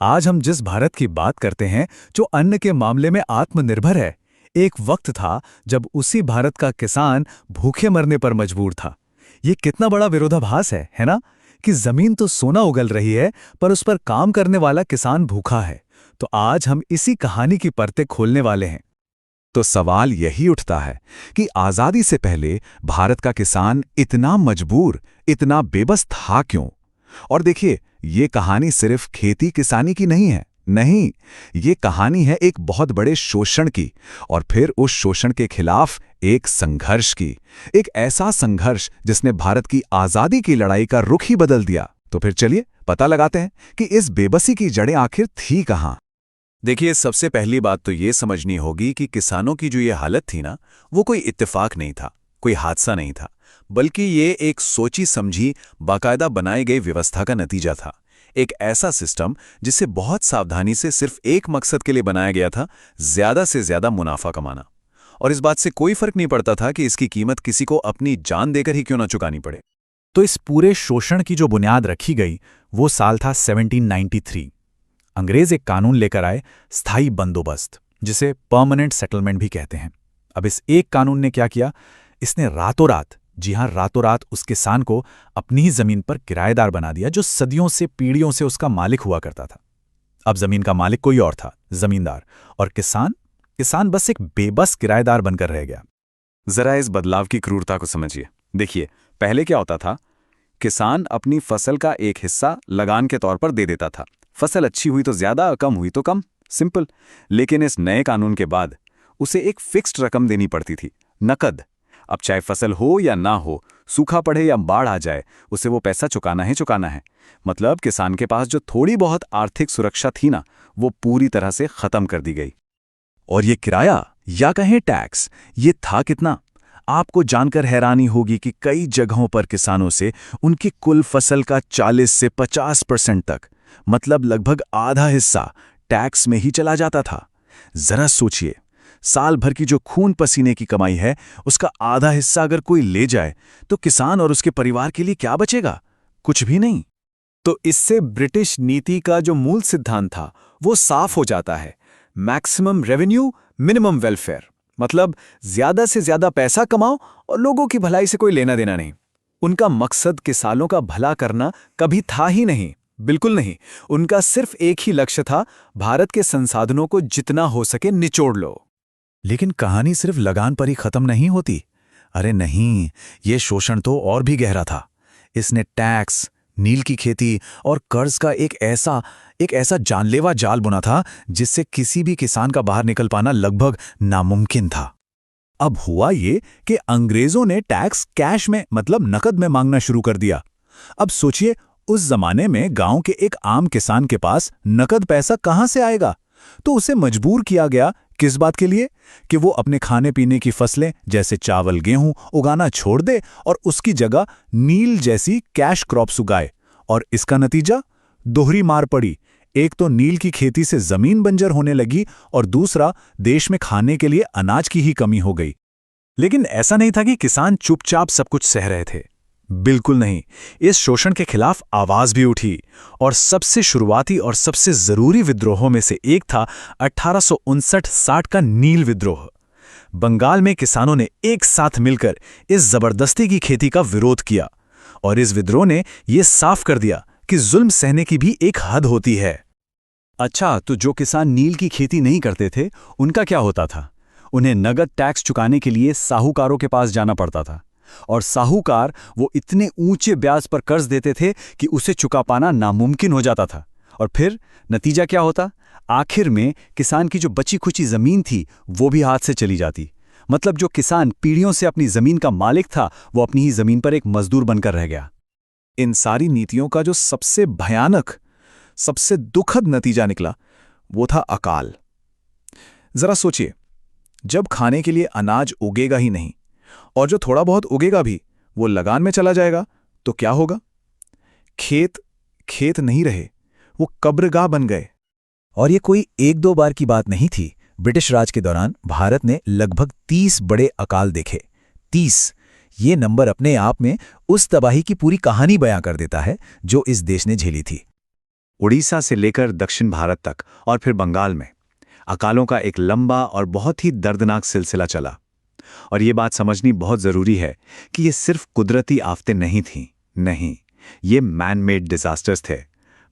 आज हम जिस भारत की बात करते हैं, जो अन्न के मामले में आत्मनिर्भर है, एक वक्त था जब उसी भारत का किसान भूखे मरने पर मजबूर था। ये कितना बड़ा विरोधाभास है ना? कि जमीन तो सोना उगल रही है, पर उस पर काम करने वाला किसान भूखा है। तो आज हम इसी कहानी की परतें खोलने वाले हैं। तो सवाल यही उठता है कि आजादी से पहले भारत का किसान इतना मजबूर, इतना बेबस था क्यों? और देखिए, ये कहानी सिर्फ खेती किसानी की नहीं है। नहीं, ये कहानी है एक बहुत बड़े शोषण की, और फिर उस शोषण के खिलाफ एक संघर्ष की। एक ऐसा संघर्ष जिसने भारत की आजादी की लड़ाई का रुख ही बदल दिया। तो फिर चलिए पता लगाते हैं कि इस बेबसी की जड़ें आखिर थी कहां। देखिए, सबसे पहली बात तो ये समझनी होगी कि किसानों की जो ये हालत थी ना, वो कोई इत्तेफाक नहीं था, कोई हादसा नहीं था, बल्कि ये एक सोची समझी, बाकायदा बनाई गई व्यवस्था का नतीजा था। एक ऐसा सिस्टम जिसे बहुत सावधानी से सिर्फ एक मकसद के लिए बनाया गया था, ज्यादा से ज्यादा मुनाफा कमाना। और इस बात से कोई फर्क नहीं पड़ता था कि इसकी कीमत किसी को अपनी जान देकर ही क्यों ना चुकानी पड़े। तो इस पूरे शोषण की जो बुनियाद रखी गई, वो साल था 1793। अंग्रेज एक कानून लेकर आए, स्थायी बंदोबस्त, जिसे परमानेंट सेटलमेंट भी कहते हैं। अब इस एक कानून ने क्या किया? इसने रातों रात, जी हां, रातों रात उस किसान को अपनी ही जमीन पर किराएदार बना दिया, जो सदियों से, पीढ़ियों से उसका मालिक हुआ करता था। अब जमीन का मालिक कोई और था, जमींदार, और किसान बस एक बेबस किराएदार बनकर रह गया। जरा इस बदलाव की क्रूरता को समझिए। देखिए, पहले क्या होता था, किसान अपनी फसल का एक हिस्सा लगान के तौर पर दे देता था। फसल अच्छी हुई तो ज्यादा, कम हुई तो कम, सिंपल। लेकिन इस नए कानून के बाद उसे एक फिक्स्ड रकम देनी पड़ती थी, नकद। अब चाहे फसल हो या ना हो, सूखा पड़े या बाढ़ आ जाए, उसे वो पैसा चुकाना ही चुकाना है। मतलब किसान के पास जो थोड़ी बहुत आर्थिक सुरक्षा थी ना, वो पूरी तरह से खत्म कर दी गई। और ये किराया या कहें टैक्स, ये था कितना? आपको जानकर हैरानी होगी कि कई जगहों पर किसानों से उनकी कुल फसल का 40 से 50% तक, मतलब लगभग आधा हिस्सा, टैक्स में ही चला जाता था। जरा सोचिए, साल भर की जो खून पसीने की कमाई है, उसका आधा हिस्सा अगर कोई ले जाए, तो किसान और उसके परिवार के लिए क्या बचेगा? कुछ भी नहीं। तो इससे ब्रिटिश नीति का जो मूल सिद्धांत था, वो साफ हो जाता है। Maximum revenue, minimum welfare. मतलब ज्यादा से ज्यादा पैसा कमाओ और लोगों की भलाई से कोई लेना देना नहीं। उनका मकसद किसानों का भला करना कभी था ही नहीं, बिल्कुल नहीं। उनका सिर्फ एक ही लक्ष्य था, भारत के संसाधनों को जितना हो सके निचोड़ लो। लेकिन कहानी सिर्फ लगान पर ही खत्म नहीं होती। अरे नहीं, ये शोषण तो और भी गहरा था। इसने टैक्स, नील की खेती और कर्ज का एक ऐसा जानलेवा जाल बुना था, जिससे किसी भी किसान का बाहर निकल पाना लगभग नामुमकिन था। अब हुआ ये कि अंग्रेजों ने टैक्स कैश में, मतलब नकद में मांगना शुरू कर दिया। अब सोचिए, उस जमाने में गांव के एक आम किसान के पास नकद पैसा कहां से आएगा? तो उसे मजबूर किया गया, किस बात के लिए? कि वो अपने खाने पीने की फसलें जैसे चावल, गेहूं उगाना छोड़ दे और उसकी जगह नील जैसी कैश क्रॉप्स उगाए। और इसका नतीजा? दोहरी मार पड़ी। एक तो नील की खेती से जमीन बंजर होने लगी, और दूसरा, देश में खाने के लिए अनाज की ही कमी हो गई। लेकिन ऐसा नहीं था कि किसान चुपचाप सब कुछ सह रहे थे। बिल्कुल नहीं। इस शोषण के खिलाफ आवाज भी उठी, और सबसे शुरुआती और सबसे जरूरी विद्रोहों में से एक था 1859-60 का नील विद्रोह। बंगाल में किसानों ने एक साथ मिलकर इस जबरदस्ती की खेती का विरोध किया, और इस विद्रोह ने यह साफ कर दिया कि जुल्म सहने की भी एक हद होती है। अच्छा, तो जो किसान नील की खेती नहीं करते थे, उनका क्या होता था? उन्हें नगद टैक्स चुकाने के लिए साहूकारों के पास जाना पड़ता था, और साहूकार वो इतने ऊंचे ब्याज पर कर्ज देते थे कि उसे चुका पाना नामुमकिन हो जाता था। और फिर नतीजा क्या होता? आखिर में किसान की जो बची खुची जमीन थी, वो भी हाथ से चली जाती। मतलब जो किसान पीढ़ियों से अपनी जमीन का मालिक था, वो अपनी ही जमीन पर एक मजदूर बनकर रह गया। इन सारी नीतियों का जो सबसे भयानक, सबसे दुखद नतीजा निकला, वो था अकाल। जरा सोचिए, जब खाने के लिए अनाज उगेगा ही नहीं, और जो थोड़ा बहुत उगेगा भी वो लगान में चला जाएगा, तो क्या होगा? खेत नहीं रहे, वो कब्रगाह बन गए। और ये कोई एक दो बार की बात नहीं थी। ब्रिटिश राज के दौरान भारत ने लगभग 30 बड़े अकाल देखे। 30! ये नंबर अपने आप में उस तबाही की पूरी कहानी बयां कर देता है जो इस देश ने झेली थी। उड़ीसा से लेकर दक्षिण भारत तक और फिर बंगाल में अकालों का एक लंबा और बहुत ही दर्दनाक सिलसिला चला। और ये बात समझनी बहुत ज़रूरी है कि ये सिर्फ कुदरती आफतें नहीं थीं, नहीं, ये मैन मेड डिजास्टर्स थे।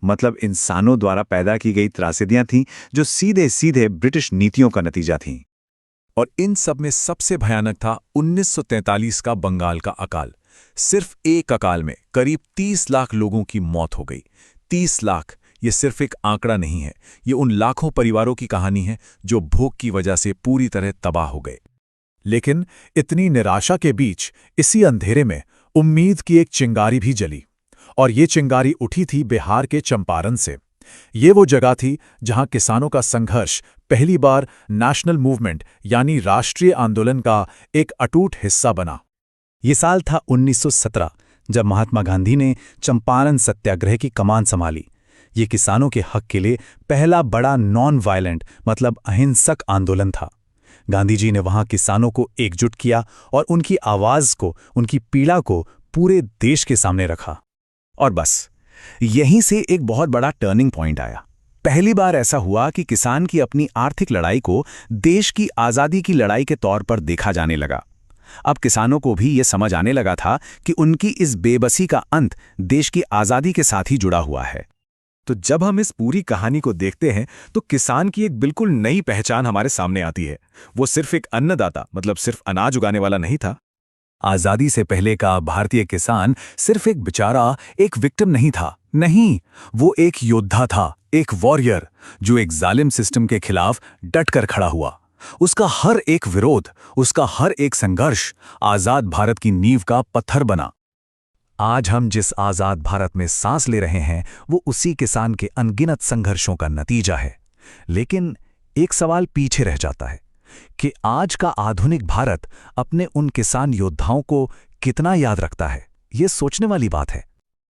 मतलब इंसानों द्वारा पैदा की गई त्रासदियां थीं जो सीधे सीधे ब्रिटिश नीतियों का नतीजा थीं। और इन सब में सबसे भयानक था 1943 का बंगाल का अकाल। सिर्फ एक अकाल में करीब 30 लाख लोगों की मौत हो गई। 30 लाख, ये सिर्फ एक आंकड़ा नहीं है, ये उन लाखों परिवारों की कहानी है जो भूख की वजह से पूरी तरह तबाह हो गए। लेकिन इतनी निराशा के बीच इसी अंधेरे में उम्मीद की एक चिंगारी भी जली। और ये चिंगारी उठी थी बिहार के चंपारण से। ये वो जगह थी जहां किसानों का संघर्ष पहली बार नेशनल मूवमेंट यानी राष्ट्रीय आंदोलन का एक अटूट हिस्सा बना। ये साल था 1917, जब महात्मा गांधी ने चंपारण सत्याग्रह की कमान संभाली। ये किसानों के हक के लिए पहला बड़ा नॉन वायलेंट मतलब अहिंसक आंदोलन था। गांधी जी ने वहां किसानों को एकजुट किया और उनकी आवाज को, उनकी पीड़ा को पूरे देश के सामने रखा। और बस यहीं से एक बहुत बड़ा टर्निंग पॉइंट आया। पहली बार ऐसा हुआ कि किसान की अपनी आर्थिक लड़ाई को देश की आज़ादी की लड़ाई के तौर पर देखा जाने लगा। अब किसानों को भी ये समझ आने लगा था कि उनकी इस बेबसी का अंत देश की आज़ादी के साथ ही जुड़ा हुआ है। तो जब हम इस पूरी कहानी को देखते हैं तो किसान की एक बिल्कुल नई पहचान हमारे सामने आती है। वो सिर्फ एक अन्नदाता मतलब सिर्फ अनाज उगाने वाला नहीं था। आजादी से पहले का भारतीय किसान सिर्फ एक बेचारा, एक विक्टिम नहीं था। नहीं, वो एक योद्धा था, एक वॉरियर, जो एक जालिम सिस्टम के खिलाफ डटकर खड़ा हुआ। उसका हर एक विरोध, उसका हर एक संघर्ष आजाद भारत की नींव का पत्थर बना। आज हम जिस आजाद भारत में सांस ले रहे हैं वो उसी किसान के अनगिनत संघर्षों का नतीजा है। लेकिन एक सवाल पीछे रह जाता है कि आज का आधुनिक भारत अपने उन किसान योद्धाओं को कितना याद रखता है। ये सोचने वाली बात है।